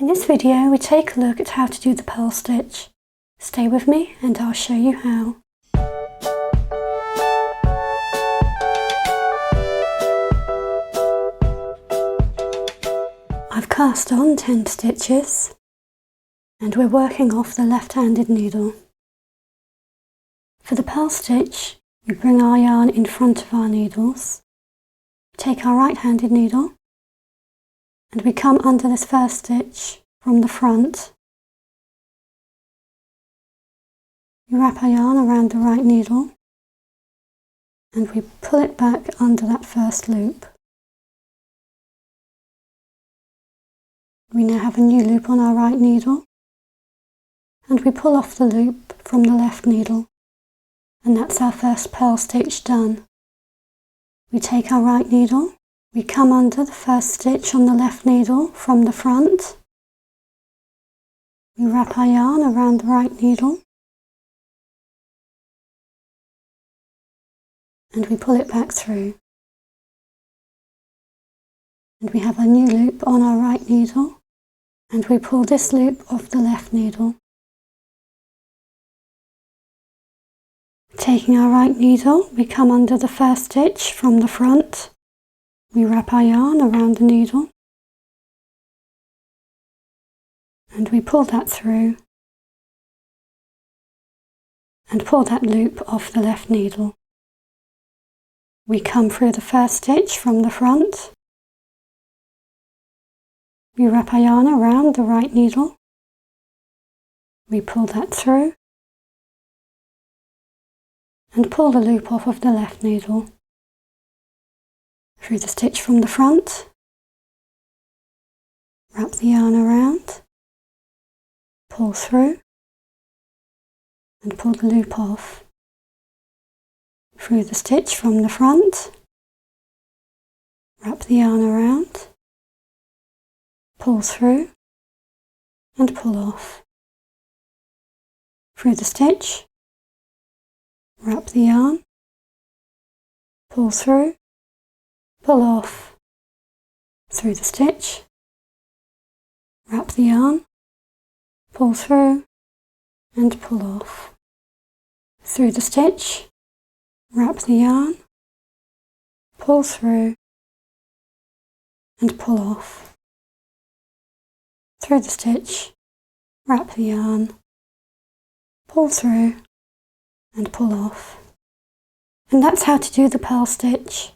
In this video we take a look at how to do the purl stitch. Stay with me and I'll show you how. I've cast on 10 stitches and we're working off the left-handed needle. For the purl stitch, we bring our yarn in front of our needles, take our right-handed needle and we come under this first stitch from the front. We wrap our yarn around the right needle and we pull it back under that first loop. We now have a new loop on our right needle and we pull off the loop from the left needle, and that's our first purl stitch done. We take our right needle, we come under the first stitch on the left needle from the front, we wrap our yarn around the right needle and we pull it back through. And we have a new loop on our right needle and we pull this loop off the left needle. Taking our right needle, we come under the first stitch from the front, we wrap our yarn around the needle and we pull that through and pull that loop off the left needle. We come through the first stitch from the front, we wrap our yarn around the right needle, we pull that through and pull the loop off of the left needle. Through the stitch from the front, wrap the yarn around, pull through and pull the loop off. Through the stitch from the front, wrap the yarn around, pull through and pull off. Through the stitch, wrap the yarn, pull through, pull off. Through the stitch, wrap the yarn, pull through and pull off. Through the stitch, wrap the yarn, pull through and pull off. Through the stitch, wrap the yarn, pull through and pull off. And that's how to do the purl stitch.